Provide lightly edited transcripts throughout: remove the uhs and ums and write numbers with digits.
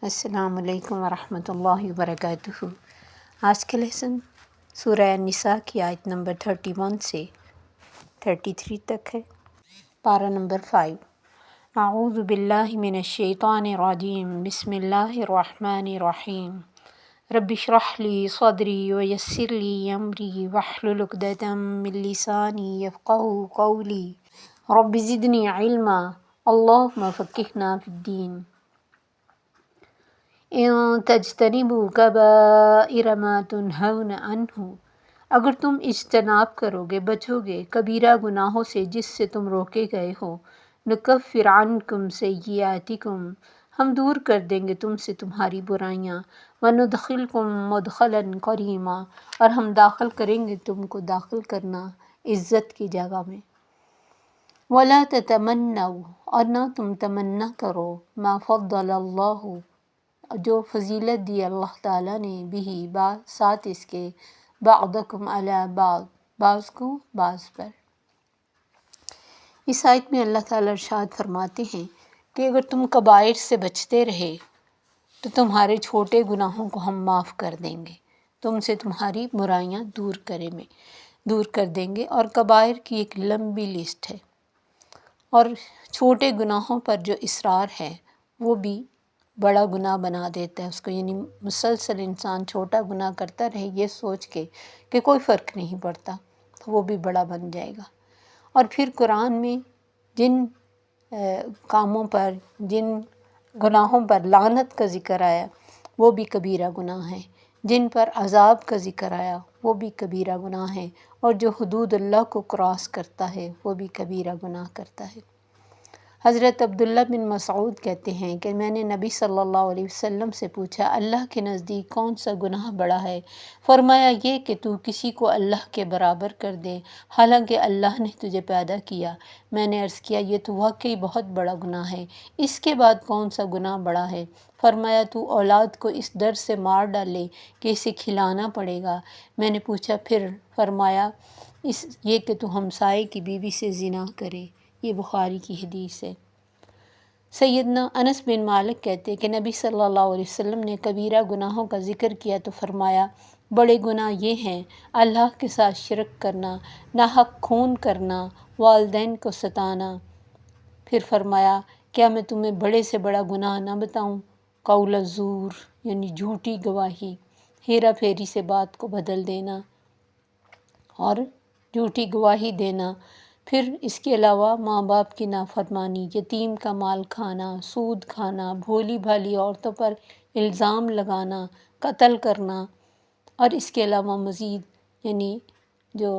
السلام علیکم ورحمۃ اللہ وبرکاتہ۔ آج کا لیسن سورہ النساء کی آیت نمبر 31 سے 33 تک ہے۔ پارہ نمبر 5۔ اعوذ باللہ من الشیطان الرجیم، بسم اللہ الرحمن الرحیم۔ رب اشرح لی صدری ویسر لی امری واحلل عقدۃ من لسانی یفقہوا قولی رب زدنی علما اللہم فقہنا فی الدین۔ ان تجتنبوا کبائر ما تنہون عنہ، اگر تم اجتناب کرو گے، بچو گے کبیرہ گناہوں سے جس سے تم روکے گئے ہو، نکفر عنکم سیئاتکم، ہم دور کر دیں گے تم سے تمہاری برائیاں، وندخلکم مدخلا کریما، اور ہم داخل کریں گے تم کو داخل کرنا عزت کی جگہ میں۔ ولا تتمنوا، اور نہ تم تمنا کرو، ما فضل اللہ، جو فضیلت دی اللہ تعالیٰ نے بھی ساتھ اس کے، بعضکم علی بعض، بعض کو بعض پر۔ اس آیت میں اللہ تعالیٰ ارشاد فرماتے ہیں کہ اگر تم کبائر سے بچتے رہے تو تمہارے چھوٹے گناہوں کو ہم معاف کر دیں گے، تم سے تمہاری برائیاں دور کر دیں گے۔ اور کبائر کی ایک لمبی لسٹ ہے، اور چھوٹے گناہوں پر جو اصرار ہے وہ بھی بڑا گناہ بنا دیتا ہے اس کو، یعنی مسلسل انسان چھوٹا گناہ کرتا رہے یہ سوچ کے کہ کوئی فرق نہیں پڑتا تو وہ بھی بڑا بن جائے گا۔ اور پھر قرآن میں جن کاموں پر، جن گناہوں پر لعنت کا ذکر آیا وہ بھی کبیرہ گناہ ہے، جن پر عذاب کا ذکر آیا وہ بھی کبیرہ گناہ ہے، اور جو حدود اللہ کو کراس کرتا ہے وہ بھی کبیرہ گناہ کرتا ہے۔ حضرت عبداللہ بن مسعود کہتے ہیں کہ میں نے نبی صلی اللہ علیہ وسلم سے پوچھا، اللہ کے نزدیک کون سا گناہ بڑا ہے؟ فرمایا یہ کہ تو کسی کو اللہ کے برابر کر دے حالانکہ اللہ نے تجھے پیدا کیا۔ میں نے عرض کیا یہ تو واقعی بہت بڑا گناہ ہے، اس کے بعد کون سا گناہ بڑا ہے؟ فرمایا تو اولاد کو اس ڈر سے مار ڈالے کہ اسے کھلانا پڑے گا۔ میں نے پوچھا پھر؟ فرمایا یہ کہ تو ہمسائے کی بیوی سے زنا کرے۔ یہ بخاری کی حدیث ہے۔ سیدنا انس بن مالک کہتے کہ نبی صلی اللہ علیہ وسلم نے کبیرہ گناہوں کا ذکر کیا تو فرمایا بڑے گناہ یہ ہیں اللہ کے ساتھ شرک کرنا، ناحق خون کرنا، والدین کو ستانا۔ پھر فرمایا کیا میں تمہیں بڑے سے بڑا گناہ نہ بتاؤں؟ قول الزور، یعنی جھوٹی گواہی، ہیرا پھیری سے بات کو بدل دینا اور جھوٹی گواہی دینا۔ پھر اس کے علاوہ ماں باپ کی نافرمانی، یتیم کا مال کھانا، سود کھانا، بھولی بھالی عورتوں پر الزام لگانا، قتل کرنا، اور اس کے علاوہ مزید یعنی جو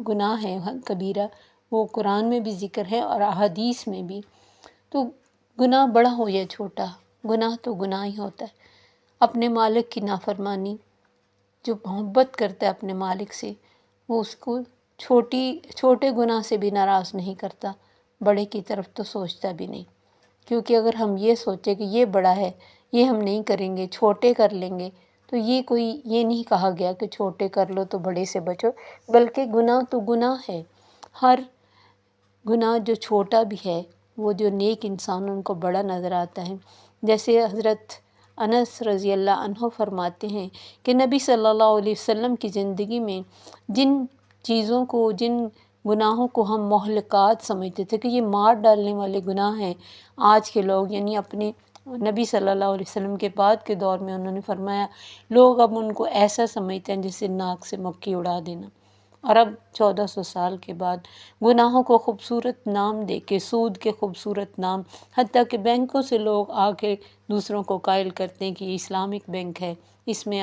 گناہ ہے کبیرہ وہ قرآن میں بھی ذکر ہے اور احادیث میں بھی۔ تو گناہ بڑا ہو یا چھوٹا، گناہ تو گناہ ہی ہوتا ہے۔ اپنے مالک کی نافرمانی، جو محبت کرتا ہے اپنے مالک سے وہ اس کو چھوٹے گناہ سے بھی ناراض نہیں کرتا، بڑے کی طرف تو سوچتا بھی نہیں، کیونکہ اگر ہم یہ سوچیں کہ یہ بڑا ہے یہ ہم نہیں کریں گے، چھوٹے کر لیں گے، تو یہ نہیں کہا گیا کہ چھوٹے کر لو تو بڑے سے بچو، بلکہ گناہ تو گناہ ہے۔ ہر گناہ جو چھوٹا بھی ہے وہ جو نیک انسان ان کو بڑا نظر آتا ہے۔ جیسے حضرت انس رضی اللہ عنہ فرماتے ہیں کہ نبی صلی اللہ علیہ وسلم کی زندگی میں جن چیزوں کو، جن گناہوں کو ہم مہلکات سمجھتے تھے کہ یہ مار ڈالنے والے گناہ ہیں، آج کے لوگ یعنی اپنے نبی صلی اللہ علیہ وسلم کے بعد کے دور میں انہوں نے فرمایا لوگ اب ان کو ایسا سمجھتے ہیں جیسے ناک سے مکھی اڑا دینا۔ اور اب 1400 سال کے بعد گناہوں کو خوبصورت نام دے کے، سود کے خوبصورت نام، حتیٰ کہ بینکوں سے لوگ آ کے دوسروں کو قائل کرتے ہیں کہ یہ اسلامک بینک ہے، اس میں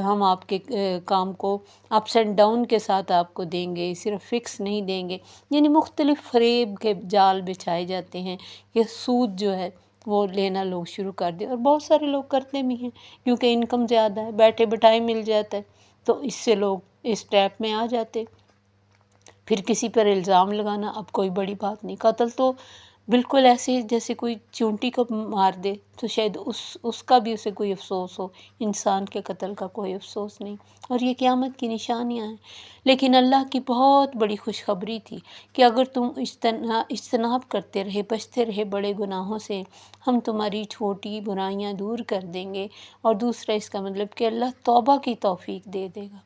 ہم آپ کے کام کو اپس اینڈ ڈاؤن کے ساتھ آپ کو دیں گے، صرف فکس نہیں دیں گے، یعنی مختلف فریب کے جال بچھائے جاتے ہیں کہ سود جو ہے وہ لینا لوگ شروع کر دیں، اور بہت سارے لوگ کرتے بھی ہیں کیونکہ انکم زیادہ ہے، بیٹھے بٹھائے مل جاتا ہے، تو اس سے لوگ اس ٹریپ میں آ جاتے۔ پھر کسی پر الزام لگانا اب کوئی بڑی بات نہیں، قتل تو بالکل ایسے جیسے کوئی چونٹی کو مار دے تو شاید اس کا بھی اسے کوئی افسوس ہو، انسان کے قتل کا کوئی افسوس نہیں، اور یہ قیامت کی نشانیاں ہیں۔ لیکن اللہ کی بہت بڑی خوشخبری تھی کہ اگر تم اجتناب کرتے رہے، بچتے رہے بڑے گناہوں سے، ہم تمہاری چھوٹی برائیاں دور کر دیں گے، اور دوسرا اس کا مطلب کہ اللہ توبہ کی توفیق دے دے گا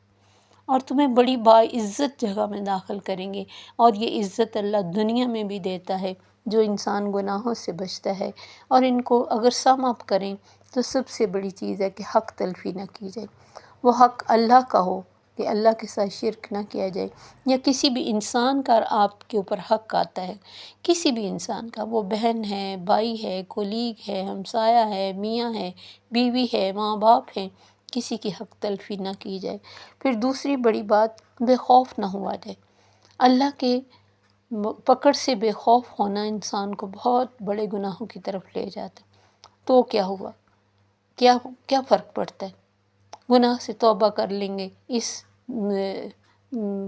اور تمہیں بڑی باعزت جگہ میں داخل کریں گے، اور یہ عزت اللہ دنیا میں بھی دیتا ہے جو انسان گناہوں سے بچتا ہے، اور ان کو اگر سم اپ کریں تو سب سے بڑی چیز ہے کہ حق تلفی نہ کی جائے، وہ حق اللہ کا ہو کہ اللہ کے ساتھ شرک نہ کیا جائے، یا کسی بھی انسان کا آپ کے اوپر حق آتا ہے، کسی بھی انسان کا، وہ بہن ہے، بھائی ہے، کولیگ ہے، ہمسایہ ہے، میاں ہے، بیوی ہے، ماں باپ ہیں، کسی کی حق تلفی نہ کی جائے۔ پھر دوسری بڑی بات، بے خوف نہ ہوا جائے۔ اللہ کے پکڑ سے بے خوف ہونا انسان کو بہت بڑے گناہوں کی طرف لے جاتا ہے۔ تو کیا ہوا؟ کیا فرق پڑتا ہے؟ گناہ سے توبہ کر لیں گے، اس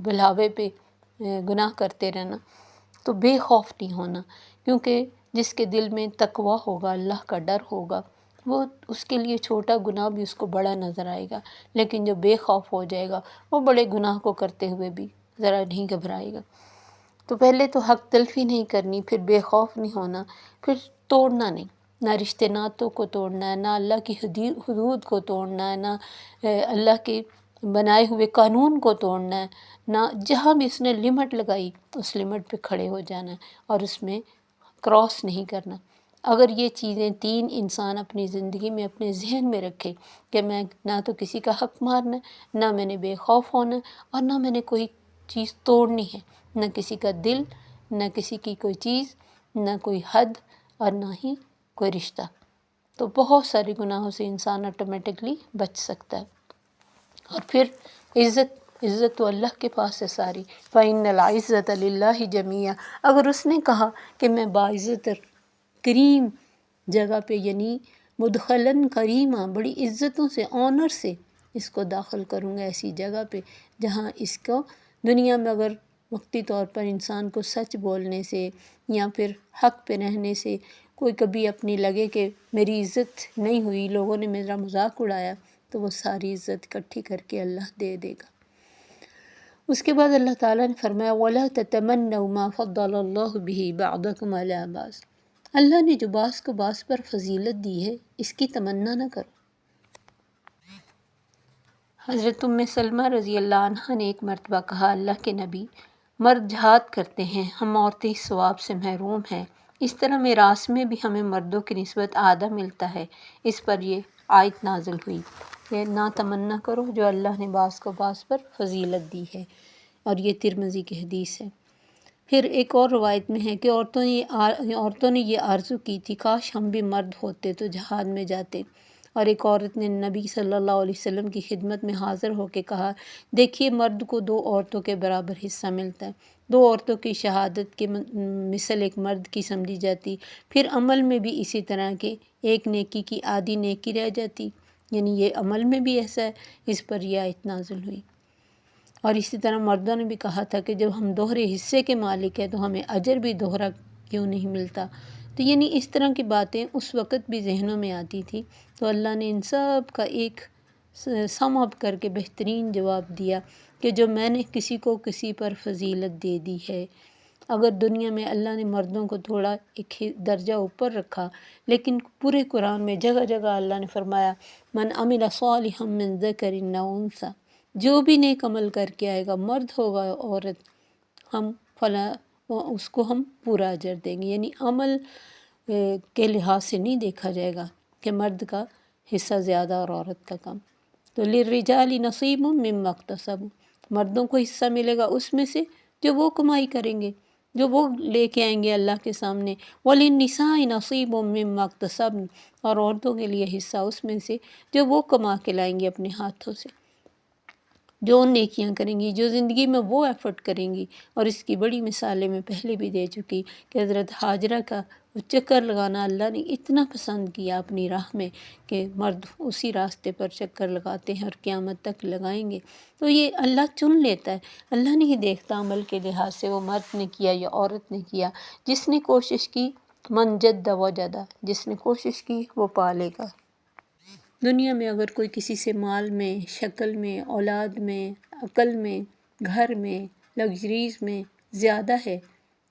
بھلاوے پہ گناہ کرتے رہنا، تو بے خوف نہیں ہونا، کیونکہ جس کے دل میں تقوی ہوگا، اللہ کا ڈر ہوگا، وہ اس کے لیے چھوٹا گناہ بھی اس کو بڑا نظر آئے گا، لیکن جو بے خوف ہو جائے گا وہ بڑے گناہ کو کرتے ہوئے بھی ذرا نہیں گھبرائے گا۔ تو پہلے تو حق تلفی نہیں کرنی، پھر بے خوف نہیں ہونا، پھر توڑنا نہیں، نہ رشتے ناتوں کو توڑنا ہے، نہ اللہ کی حدود کو توڑنا ہے، نہ اللہ کے بنائے ہوئے قانون کو توڑنا ہے، نہ جہاں بھی اس نے لمٹ لگائی اس لمٹ پہ کھڑے ہو جانا ہے اور اس میں کراس نہیں کرنا۔ اگر یہ چیزیں تین انسان اپنی زندگی میں اپنے ذہن میں رکھے کہ میں نہ تو کسی کا حق مارنا ہے، نہ میں نے بے خوف ہونا ہے، اور نہ میں نے کوئی چیز توڑنی ہے، نہ کسی کا دل، نہ کسی کی کوئی چیز، نہ کوئی حد، اور نہ ہی کوئی رشتہ، تو بہت سارے گناہوں سے انسان آٹومیٹکلی بچ سکتا ہے۔ اور پھر عزت تو اللہ کے پاس ہے ساری، فَإِنَّ الْعِزَّةَ لِلَّهِ جَمِيعًا۔ اگر اس نے کہا کہ میں باعزت کریم جگہ پہ، یعنی مدخلاً کریمہ، بڑی عزتوں سے، آنر سے اس کو داخل کروں گا ایسی جگہ پہ جہاں اس کو دنیا میں اگر وقتی طور پر انسان کو سچ بولنے سے یا پھر حق پہ رہنے سے کوئی کبھی اپنی لگے کہ میری عزت نہیں ہوئی، لوگوں نے میرا مذاق اڑایا، تو وہ ساری عزت اکٹھی کر کے اللہ دے دے گا۔ اس کے بعد اللہ تعالیٰ نے فرمایا وَلَا تَتَمَنَّوْا مَا فَضَّلَ اللَّهُ بِهِ بَعْضَكُمْ عَلَىٰ بَعْضٍ۔ اللہ نے جو بعض کو بعض پر فضیلت دی ہے، اس کی تمنا نہ کرو۔ حضرت ام سلمہ رضی اللہ عنہ نے ایک مرتبہ کہا، اللہ کے نبی، مرد جہاد کرتے ہیں، ہم عورتیں اس ثواب سے محروم ہیں، اس طرح میراث میں بھی ہمیں مردوں کی نسبت آدھا ملتا ہے۔ اس پر یہ آیت نازل ہوئی کہ نہ تمنا کرو جو اللہ نے بعض کو بعض پر فضیلت دی ہے، اور یہ ترمذی کی حدیث ہے۔ پھر ایک اور روایت میں ہے کہ عورتوں نے یہ آرزو کی تھی کاش ہم بھی مرد ہوتے تو جہاد میں جاتے، اور ایک عورت نے نبی صلی اللہ علیہ وسلم کی خدمت میں حاضر ہو کے کہا، دیکھیے مرد کو 2 عورتوں کے برابر حصہ ملتا ہے، 2 عورتوں کی شہادت کے مثل ایک مرد کی سمجھی جاتی، پھر عمل میں بھی اسی طرح کے ایک نیکی کی آدھی نیکی رہ جاتی، یعنی یہ عمل میں بھی ایسا ہے۔ اس پر یہ آیت نازل ہوئی۔ اور اسی طرح مردوں نے بھی کہا تھا کہ جب ہم دوہرے حصے کے مالک ہیں تو ہمیں اجر بھی دوہرا کیوں نہیں ملتا۔ تو یعنی اس طرح کی باتیں اس وقت بھی ذہنوں میں آتی تھی، تو اللہ نے ان سب کا ایک سم اپ کر کے بہترین جواب دیا کہ جو میں نے کسی کو کسی پر فضیلت دے دی ہے، اگر دنیا میں اللہ نے مردوں کو تھوڑا ایک درجہ اوپر رکھا، لیکن پورے قرآن میں جگہ جگہ اللہ نے فرمایا من عمل صالحا من ذکر او انثی، جو بھی نیک عمل کر کے آئے گا، مرد ہوگا عورت، ہم فلاں اس کو ہم پورا اجر دیں گے، یعنی عمل کے لحاظ سے نہیں دیکھا جائے گا کہ مرد کا حصہ زیادہ اور عورت کا کم۔ تو للرجال نصیب مما اکتسبوا، مردوں کو حصہ ملے گا اس میں سے جو وہ کمائی کریں گے، جو وہ لے کے آئیں گے اللہ کے سامنے۔ وللنساء نصیب مما اکتسبن، اور عورتوں کے لیے حصہ اس میں سے جو وہ کما کے لائیں گے اپنے ہاتھوں سے، جو نیکیاں کریں گی، جو زندگی میں وہ ایفرٹ کریں گی۔ اور اس کی بڑی مثالیں میں پہلے بھی دے چکی کہ حضرت ہاجرہ کا وہ چکر لگانا اللہ نے اتنا پسند کیا اپنی راہ میں کہ مرد اسی راستے پر چکر لگاتے ہیں اور قیامت تک لگائیں گے۔ تو یہ اللہ چن لیتا ہے، اللہ نہیں دیکھتا عمل کے لحاظ سے وہ مرد نے کیا یا عورت نے کیا۔ جس نے کوشش کی من جد وجد، جس نے کوشش کی وہ پالے گا۔ دنیا میں اگر کوئی کسی سے مال میں، شکل میں، اولاد میں، عقل میں، گھر میں، لگژریز میں زیادہ ہے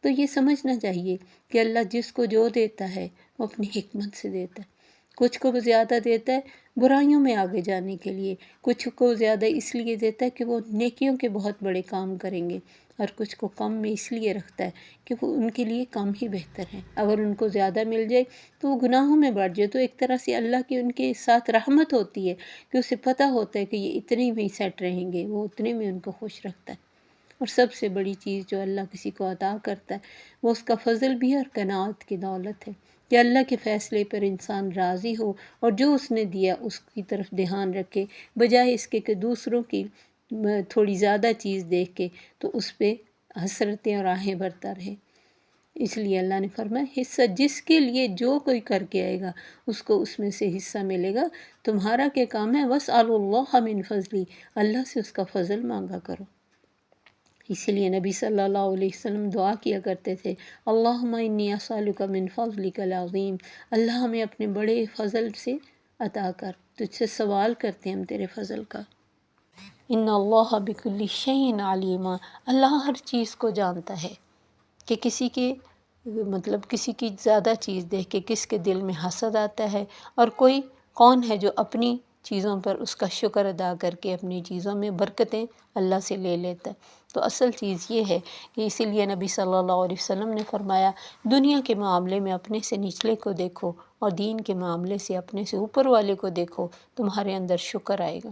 تو یہ سمجھنا چاہیے کہ اللہ جس کو جو دیتا ہے وہ اپنی حکمت سے دیتا ہے۔ کچھ کو وہ زیادہ دیتا ہے برائیوں میں آگے جانے کے لیے، کچھ کو زیادہ اس لیے دیتا ہے کہ وہ نیکیوں کے بہت بڑے کام کریں گے، اور کچھ کو کم میں اس لیے رکھتا ہے کہ وہ ان کے لیے کم ہی بہتر ہے۔ اگر ان کو زیادہ مل جائے تو وہ گناہوں میں بڑھ جائے، تو ایک طرح سے اللہ کی ان کے ساتھ رحمت ہوتی ہے کہ اسے پتہ ہوتا ہے کہ یہ اتنے میں سیٹ رہیں گے، وہ اتنے میں ان کو خوش رکھتا ہے۔ اور سب سے بڑی چیز جو اللہ کسی کو عطا کرتا ہے وہ اس کا فضل بھی ہے اور قناعت کی دولت ہے، کہ اللہ کے فیصلے پر انسان راضی ہو اور جو اس نے دیا اس کی طرف دھیان رکھے، بجائے اس کے کہ دوسروں کی تھوڑی زیادہ چیز دیکھ کے تو اس پہ حسرتیں اور آہیں بھرتا رہے۔ اس لیے اللہ نے فرمایا حصہ جس کے لیے جو کوئی کر کے آئے گا اس کو اس میں سے حصہ ملے گا۔ تمہارا کیا کام ہے؟ وَاسْأَلُوا اللَّهَ مِنْ فَضْلِهِ، اللہ سے اس کا فضل مانگا کرو۔ اسی لیے نبی صلی اللہ علیہ وسلم دعا کیا کرتے تھے، اللہم انی اسألک من فضلک العظیم، اللہ ہمیں اپنے بڑے فضل سے عطا کر، تجھ سے سوال کرتے ہیں ہم تیرے فضل کا۔ ان اللہ بکل شیء علیم، اللہ ہر چیز کو جانتا ہے، کہ کسی کے کسی کی زیادہ چیز دیکھ کے کس کے دل میں حسد آتا ہے، اور کوئی کون ہے جو اپنی چیزوں پر اس کا شکر ادا کر کے اپنی چیزوں میں برکتیں اللہ سے لے لیتا ہے۔ تو اصل چیز یہ ہے کہ اسی لیے نبی صلی اللہ علیہ وسلم نے فرمایا دنیا کے معاملے میں اپنے سے نچلے کو دیکھو اور دین کے معاملے سے اپنے سے اوپر والے کو دیکھو، تمہارے اندر شکر آئے گا۔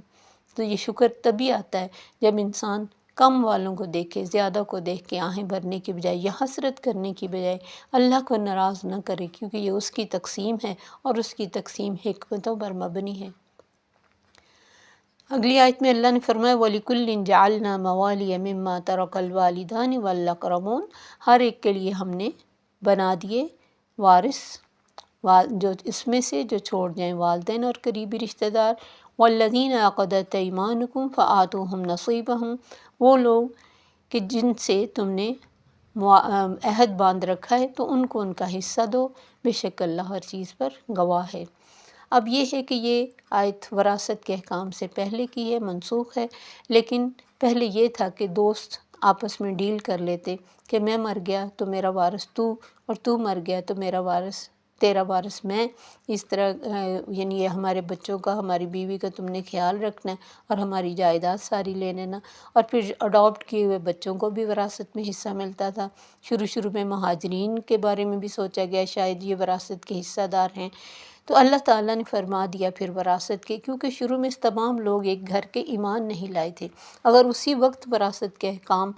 تو یہ شکر تبھی آتا ہے جب انسان کم والوں کو دیکھے، زیادہ کو دیکھ کے آہیں بھرنے کی بجائے یا حسرت کرنے کی بجائے اللہ کو ناراض نہ کرے، کیونکہ یہ اس کی تقسیم ہے اور اس کی تقسیم حکمتوں پر مبنی ہے۔ اگلی آیت میں اللہ نے فرمایا وَلِكُلٍّ جَعَلْنَا مَوَالِيَ مِمَّا تَرَكَ الْوَالِدَانِ وَالْأَقْرَبُونَ، ہر ایک کے لیے ہم نے بنا دیے وارث جو اس میں سے جو چھوڑ جائیں والدین اور قریبی رشتہ دار، وَالَّذِينَ عَقَدَتْ أَيْمَانُكُمْ فَآتُوهُمْ نَصِيبَهُمْ، وہ لوگ کہ جن سے تم نے عہد باندھ رکھا ہے تو ان کو ان کا حصہ دو، بے شک اللہ ہر چیز پر گواہ ہے۔ اب یہ ہے کہ یہ آیت وراثت کے احکام سے پہلے کی ہے، منسوخ ہے، لیکن پہلے یہ تھا کہ دوست آپس میں ڈیل کر لیتے کہ میں مر گیا تو میرا وارث تو، اور تو مر گیا تو میرا وارث تیرا وارث میں، اس طرح یعنی یہ ہمارے بچوں کا، ہماری بیوی کا تم نے خیال رکھنا ہے اور ہماری جائیداد ساری لے لینا۔ اور پھر اڈاپٹ کیے ہوئے بچوں کو بھی وراثت میں حصہ ملتا تھا۔ شروع میں مہاجرین کے بارے میں بھی سوچا گیا شاید یہ وراثت کے حصہ دار ہیں، تو اللہ تعالیٰ نے فرما دیا پھر وراثت کے، کیونکہ شروع میں تمام لوگ ایک گھر کے ایمان نہیں لائے تھے۔ اگر اسی وقت وراثت کے احکام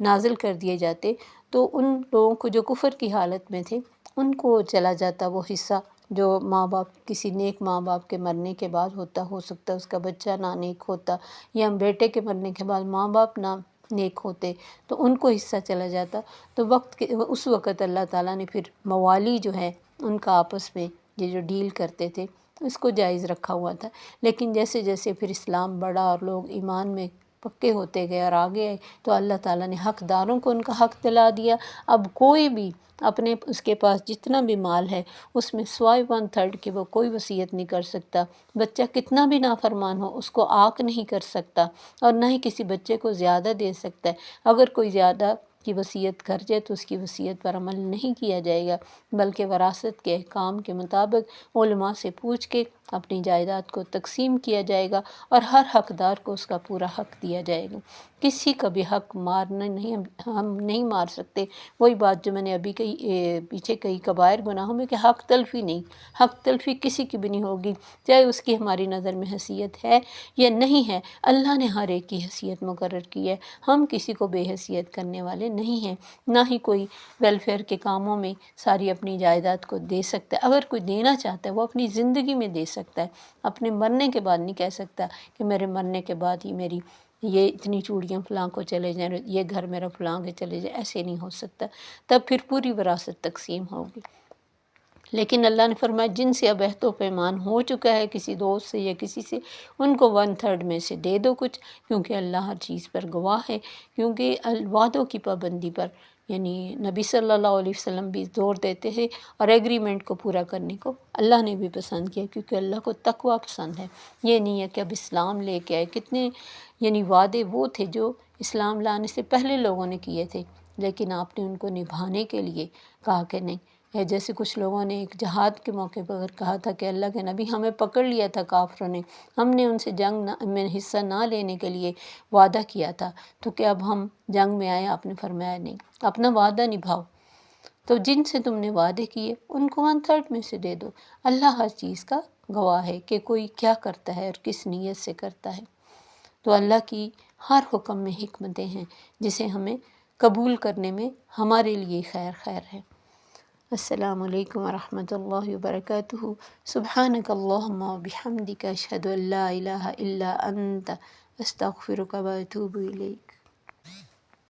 نازل کر دیے جاتے تو ان لوگوں کو جو کفر کی حالت میں تھے ان کو چلا جاتا وہ حصہ جو ماں باپ کسی نیک ماں باپ کے مرنے کے بعد ہوتا، ہو سکتا اس کا بچہ نا نیک ہوتا، یا بیٹے کے مرنے کے بعد ماں باپ نا نیک ہوتے تو ان کو حصہ چلا جاتا۔ تو اس وقت اللہ تعالیٰ نے پھر موالی جو ہے ان کا آپس میں یہ جو ڈیل کرتے تھے اس کو جائز رکھا ہوا تھا۔ لیکن جیسے جیسے پھر اسلام بڑھا اور لوگ ایمان میں پکے ہوتے گئے اور آگے آئے تو اللہ تعالیٰ نے حقداروں کو ان کا حق دلا دیا۔ اب کوئی بھی اپنے اس کے پاس جتنا بھی مال ہے اس میں سوائے 1/3 کے وہ کوئی وصیت نہیں کر سکتا۔ بچہ کتنا بھی نافرمان ہو اس کو عاق نہیں کر سکتا، اور نہ ہی کسی بچے کو زیادہ دے سکتا ہے۔ اگر کوئی زیادہ کی وصیت کر جائے تو اس کی وصیت پر عمل نہیں کیا جائے گا، بلکہ وراثت کے احکام کے مطابق علماء سے پوچھ کے اپنی جائیداد کو تقسیم کیا جائے گا اور ہر حقدار کو اس کا پورا حق دیا جائے گا۔ کسی کا بھی حق مارنا نہیں، ہم نہیں مار سکتے۔ وہی بات جو میں نے ابھی پیچھے کہی کبائر گناہوں میں کہ حق تلفی نہیں، حق تلفی کسی کی بھی نہیں ہوگی، چاہے اس کی ہماری نظر میں حیثیت ہے یا نہیں ہے۔ اللہ نے ہر ایک کی حیثیت مقرر کی ہے، ہم کسی کو بے حیثیت کرنے والے نہیں ہیں، نہ ہی کوئی ویلفیئر کے کاموں میں ساری اپنی جائیداد کو دے سکتا ہے۔ اگر کوئی دینا چاہتا ہے وہ اپنی زندگی میں دے سکتا ہے، اپنے مرنے کے بعد نہیں کہہ سکتا کہ میرے مرنے کے بعد ہی میری یہ اتنی چوڑیاں فلاں کو چلے جائیں، یہ گھر میرا فلاں کے چلے جائے، ایسے نہیں ہو سکتا۔ تب پھر پوری وراثت تقسیم ہوگی۔ لیکن اللہ نے فرمایا جن سے اب عہد و پیمان ہو چکا ہے کسی دوست سے یا کسی سے، ان کو 1/3 میں سے دے دو کچھ، کیونکہ اللہ ہر چیز پر گواہ ہے، کیونکہ وعدوں کی پابندی پر یعنی نبی صلی اللہ علیہ وسلم بھی زور دیتے ہیں، اور ایگریمنٹ کو پورا کرنے کو اللہ نے بھی پسند کیا، کیونکہ اللہ کو تقوی پسند ہے۔ یہ نہیں ہے کہ اب اسلام لے کے آئے، کتنے یعنی وعدے وہ تھے جو اسلام لانے سے پہلے لوگوں نے کیے تھے، لیکن آپ نے ان کو نبھانے کے لیے کہا کہ نہیں۔ جیسے کچھ لوگوں نے ایک جہاد کے موقع پر اگر کہا تھا کہ اللہ کے نبی ہمیں پکڑ لیا تھا کافروں نے، ہم نے ان سے جنگ میں حصہ نہ لینے کے لیے وعدہ کیا تھا، تو کہ اب ہم جنگ میں آئے؟ آپ نے فرمایا نہیں، اپنا وعدہ نبھاؤ۔ تو جن سے تم نے وعدے کیے ان کو 1/3 میں سے دے دو۔ اللہ ہر چیز کا گواہ ہے کہ کوئی کیا کرتا ہے اور کس نیت سے کرتا ہے۔ تو اللہ کی ہر حکم میں حکمتیں ہیں، جسے ہمیں قبول کرنے میں ہمارے لیے خیر ہے۔ السلام علیکم ورحمۃ اللہ وبرکاتہ۔ سبحانک اللہم وبحمدک، اشہد ان لا الہ الا انت، استغفرک واتوب الیک۔